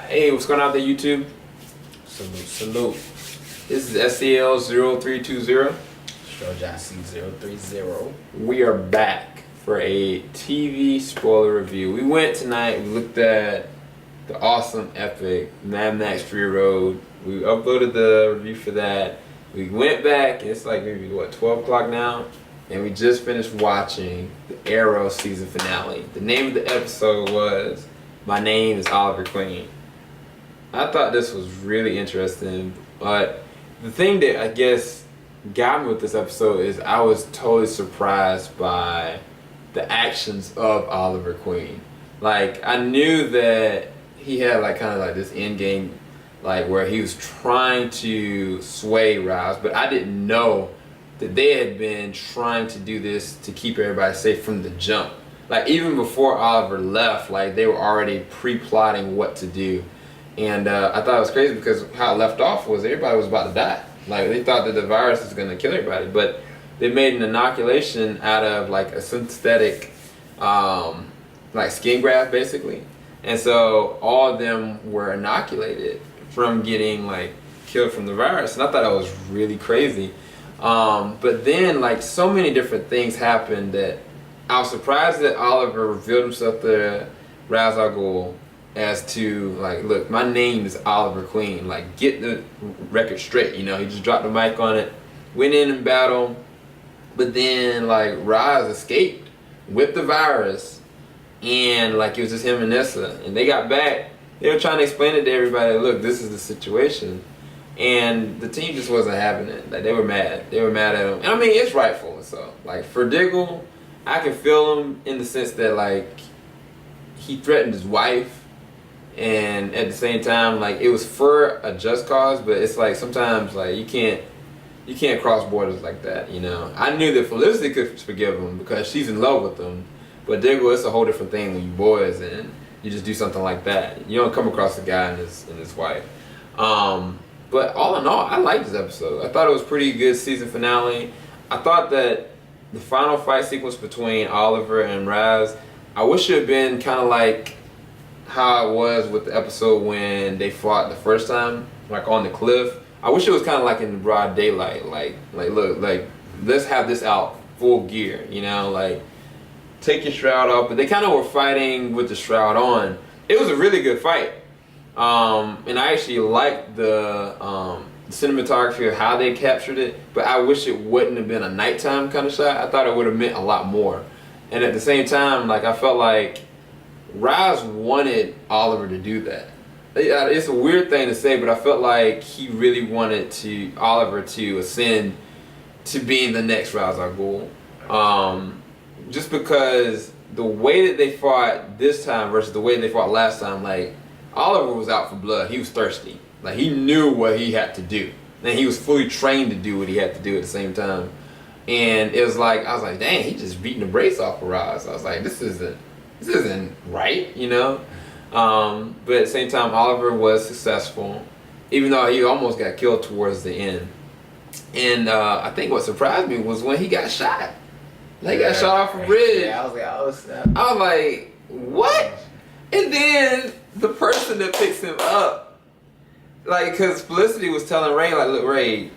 Hey, what's going on there, YouTube? Salute. This is SCL0320. Stroll Johnson 030. We are back for a TV spoiler review. We went tonight, we looked at the awesome, epic Mad Max Fury Road. We uploaded the review for that. We went back, and it's like maybe, 12 o'clock now? And we just finished watching the Arrow season finale. The name of the episode was My Name is Oliver Queen. I thought this was really interesting, but the thing that I guess got me with this episode is I was totally surprised by the actions of Oliver Queen. Like, I knew that he had like kind of like this end game, like where he was trying to sway Rouse, but I didn't know that they had been trying to do this to keep everybody safe from the jump. Like, even before Oliver left, like they were already pre-plotting what to do. And I thought it was crazy because how it left off was everybody was about to die. Like, they thought that the virus was going to kill everybody, but they made an inoculation out of like a synthetic like skin graft basically. And so all of them were inoculated from getting like killed from the virus. And I thought that was really crazy. But then like so many different things happened that I was surprised that Oliver revealed himself to Ra's al Ghul as to like, look, my name is Oliver Queen. Like, get the record straight. You know, he just dropped the mic on it, went in battle, but then like Raz escaped with the virus, and like it was just him and Nessa, and they got back. They were trying to explain it to everybody. Look, this is the situation, and the team just wasn't having it. Like, they were mad. They were mad at him, and I mean, it's rightful. So like for Diggle, I can feel him in the sense that like he threatened his wife. And at the same time, like, it was for a just cause, but it's like sometimes like you can't cross borders like that, you know. I knew that Felicity could forgive him because she's in love with him, but Diggle, it's a whole different thing when you boys and you just do something like that. You don't come across a guy and his wife. But all in all, I liked this episode. I thought it was pretty good season finale. I thought that the final fight sequence between Oliver and Raz, I wish it had been kind of like how it was with the episode when they fought the first time, like on the cliff. I wish it was kind of like in the broad daylight, like look, like let's have this out full gear, you know, like take your shroud off. But they kind of were fighting with the shroud on. It was a really good fight, and I actually liked the cinematography of how they captured it. But I wish it wouldn't have been a nighttime kind of shot. I thought it would have meant a lot more. And at the same time, like I felt like Raz wanted Oliver to do that. It's a weird thing to say, but I felt like he really wanted Oliver to ascend to being the next Ra's al Ghul. Just because the way that they fought this time versus the way they fought last time, like Oliver was out for blood. He was thirsty. Like, he knew what he had to do, and he was fully trained to do what he had to do at the same time. And it was like, I was like, dang, he just beating the brakes off of Raz. I was like, this isn't right, you know? But at the same time, Oliver was successful, even though he almost got killed towards the end. And I think what surprised me was when he got shot. Like, he got shot off a bridge. Yeah, I was like, oh, snap. I was like, what? And then the person that picks him up, like, because Felicity was telling Ray, like, look, Ray,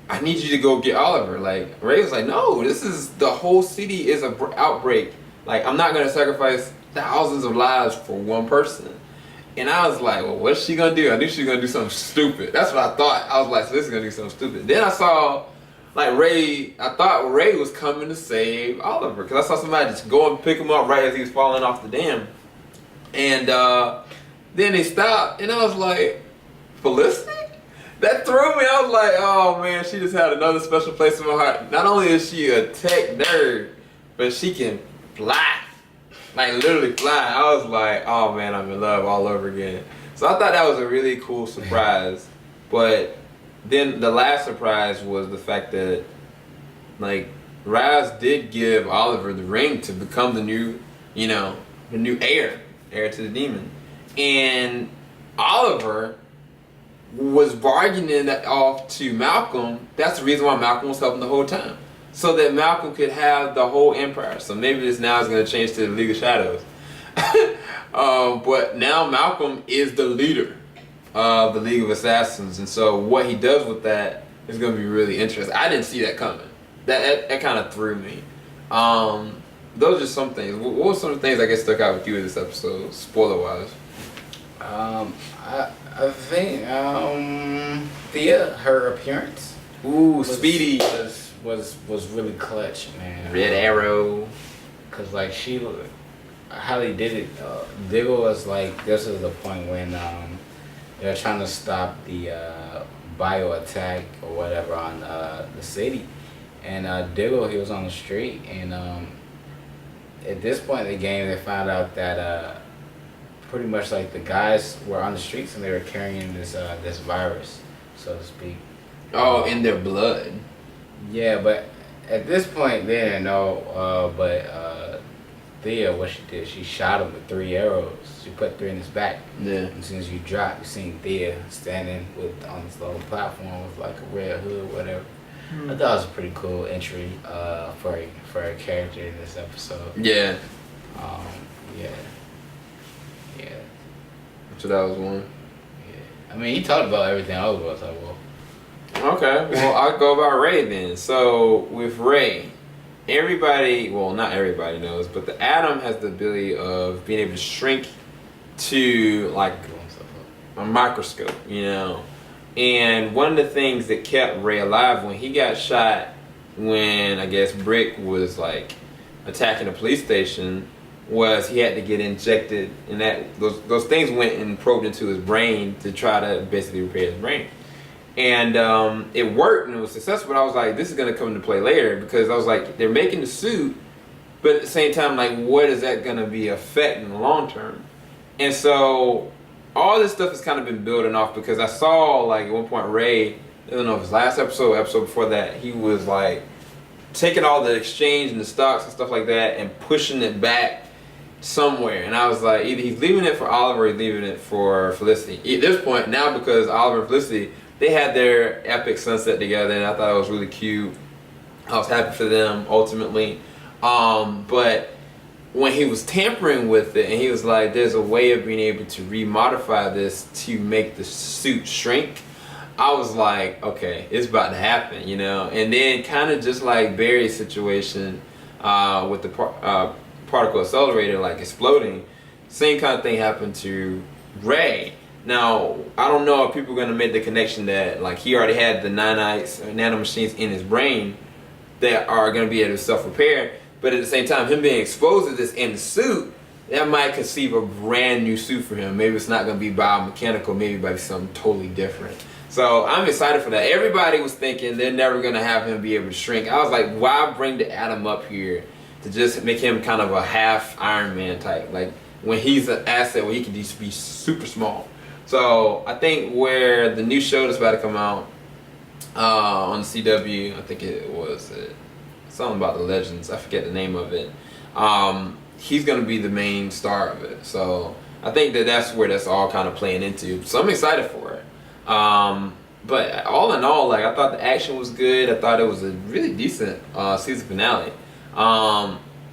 I need you to go get Oliver. Like, Ray was like, no, this is, the whole city is an outbreak. Like, I'm not going to sacrifice thousands of lives for one person. And I was like, well, what's she going to do? I knew she was going to do something stupid. That's what I thought. I was like, so this is going to do something stupid. Then I saw, like, Ray, I thought Ray was coming to save Oliver. Because I saw somebody just go and pick him up right as he was falling off the dam. And then they stopped. And I was like, Felicity? That threw me. I was like, oh, man, she just had another special place in my heart. Not only is she a tech nerd, but she can fly, like literally fly. I was like, oh man, I'm in love all over again. So I thought that was a really cool surprise. But then the last surprise was the fact that like Raz did give Oliver the ring to become the new, you know, the new heir to the demon. And Oliver was bargaining that off to Malcolm. That's the reason why Malcolm was helping the whole time, so that Malcolm could have the whole empire. So maybe this now is going to change to the League of Shadows. But now Malcolm is the leader of the League of Assassins, and so what he does with that is going to be really interesting. I didn't see that coming. That kind of threw me. Those are some things. What were some of the things I guess stuck out with you in this episode, spoiler wise? I think Thea, her appearance. Ooh, Speedy. Was really clutch, man. Red Arrow. Cause like how they did it, Diggle was like, this is the point when they're trying to stop the bio attack or whatever on the city, and Diggle, he was on the street, and at this point in the game they found out that pretty much like the guys were on the streets and they were carrying this virus, so to speak. Oh, in their blood. Yeah, but at this point they didn't know. But Thea, what she did, she shot him with 3 arrows. She put 3 in his back. Yeah. And as soon as you drop, you seen Thea standing on this little platform with like a red hood, whatever. I thought it was a pretty cool entry for a character in this episode. Yeah. Yeah. So that was one. Yeah. I mean, he talked about everything I was about to talk about. Okay, well, I'll go about Ray then. So, with Ray, everybody, well, not everybody knows, but the Atom has the ability of being able to shrink to, like, a microscope, you know? And one of the things that kept Ray alive when he got shot, when, I guess, Brick was, like, attacking a police station, was he had to get injected, and that those things went and probed into his brain to try to basically repair his brain. And it worked and it was successful, but I was like, this is going to come into play later, because I was like, they're making the suit, but at the same time, like, what is that going to be affect in the long term? And so all this stuff has kind of been building off, because I saw, like, at one point Ray, I don't know if it was last episode or episode before that, he was like taking all the exchange and the stocks and stuff like that and pushing it back somewhere. And I was like, either he's leaving it for Oliver or he's leaving it for Felicity. At this point now, because Oliver and Felicity, they had their epic sunset together, and I thought it was really cute. I was happy for them ultimately. But when he was tampering with it, and he was like, there's a way of being able to remodify this to make the suit shrink, I was like, okay, it's about to happen, you know? And then kind of just like Barry's situation with the particle accelerator like exploding, same kind of thing happened to Ray. Now, I don't know if people are going to make the connection that like he already had the nanites or nanomachines in his brain that are going to be able to self-repair, but at the same time, him being exposed to this in the suit, that might conceive a brand new suit for him. Maybe it's not going to be biomechanical, maybe it might be something totally different. So I'm excited for that. Everybody was thinking they're never going to have him be able to shrink. I was like, why bring the Atom up here to just make him kind of a half Iron Man type? Like when he's an asset where he can just be super small. So I think where the new show that's about to come out on CW, I think it was something about the Legends. I forget the name of it. He's going to be the main star of it. So I think that's where that's all kind of playing into. So I'm excited for it. But all in all, like I thought the action was good. I thought it was a really decent season finale.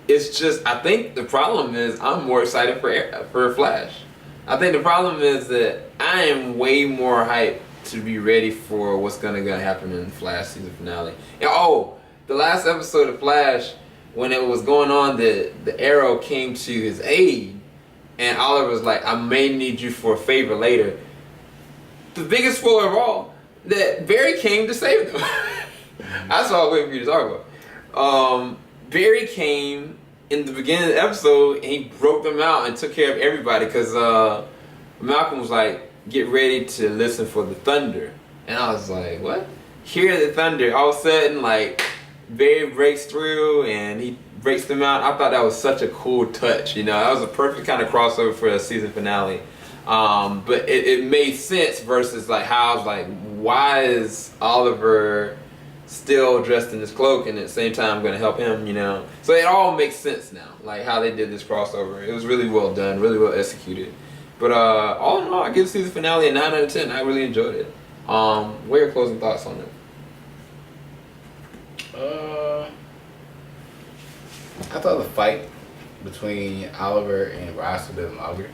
It's just I think the problem is I'm more excited for Flash. I think the problem is that I am way more hyped to be ready for what's gonna happen in the Flash season finale. And the last episode of Flash, when it was going on, the Arrow came to his aid, and Oliver was like, "I may need you for a favor later." The biggest spoiler of all, that Barry came to save them. That's all I was waiting for you to talk about. Barry came in the beginning of the episode, and he broke them out and took care of everybody, because Malcolm was like, get ready to listen for the thunder. And I was like, what? Hear the thunder. All of a sudden, like, Barry breaks through, and he breaks them out. I thought that was such a cool touch, you know? That was a perfect kind of crossover for a season finale. But it made sense versus like how I was like, why is Oliver still dressed in his cloak and at the same time going to help him, you know? So it all makes sense now, like how they did this crossover. It was really well done, really well executed. But all in all, I give the season finale a 9 out of 10. I really enjoyed it. What are your closing thoughts on it? I thought the fight between Oliver and Ross to become Oliver.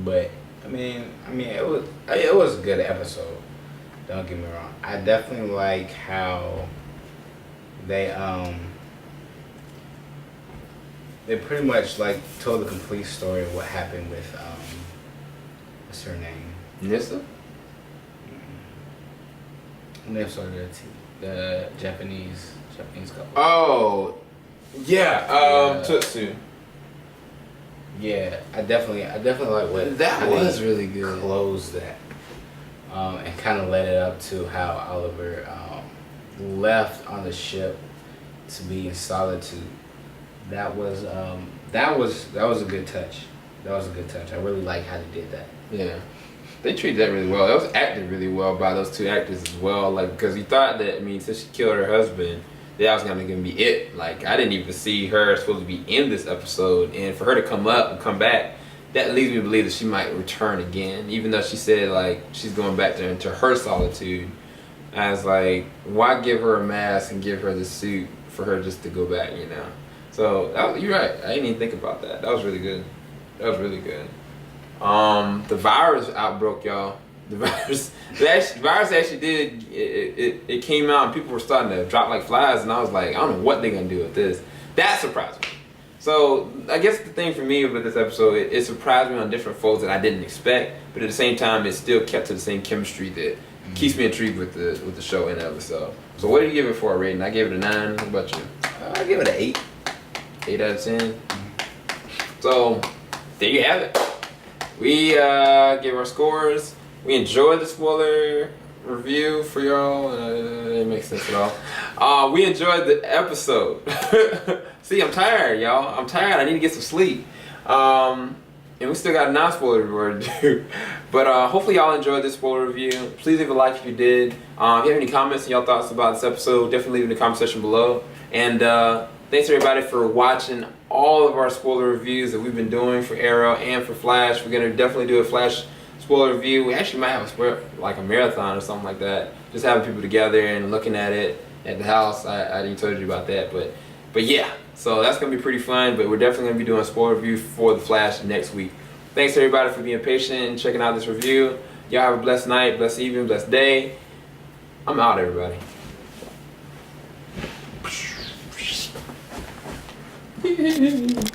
But I mean, it was a good episode. Don't get me wrong. I definitely like how they pretty much like told the complete story of what happened with what's her name? Nissa? Nissa, the Japanese couple. Oh, yeah. Tutsu. Yeah, I definitely like what That how was they really good. Closed that, and kind of led it up to how Oliver left on the ship to be in solitude. That was a good touch. That was a good touch. I really like how they did that. Yeah, they treated that really well. That was acted really well by those two actors as well. Like, because you thought that, I mean, since she killed her husband, that was gonna be it. Like, I didn't even see her supposed to be in this episode, and for her to come up and come back, that leads me to believe that she might return again. Even though she said like she's going back into her solitude, I was like, why give her a mask and give her the suit for her just to go back? You know. So you're right. I didn't even think about that. That was really good. That was really good. The virus outbroke, y'all. The virus actually did. It came out and people were starting to drop like flies, and I was like, I don't know what they're gonna do with this. That surprised me. So I guess the thing for me with this episode, it surprised me on different folds that I didn't expect, but at the same time, it still kept to the same chemistry that keeps me intrigued with the show and the episode. So what did you give it for a rating? I gave it a 9. What about you? I give it an 8. 8 out of 10. So there you have it. We gave our scores. We enjoyed the spoiler review for y'all. It didn't make sense at all. We enjoyed the episode. See, I'm tired, y'all. I'm tired. I need to get some sleep. And we still got a non-spoiler review to do. But hopefully y'all enjoyed this spoiler review. Please leave a like if you did. If you have any comments and y'all thoughts about this episode, definitely leave in the comment section below. And thanks everybody for watching all of our spoiler reviews that we've been doing for Arrow and for Flash. We're gonna definitely do a Flash spoiler review. We actually might have a marathon or something like that. Just having people together and looking at it at the house. I didn't tell you about that, but yeah. So that's gonna be pretty fun. But we're definitely gonna be doing a spoiler review for the Flash next week. Thanks everybody for being patient and checking out this review. Y'all have a blessed night, blessed evening, blessed day. I'm out, everybody. Hehehe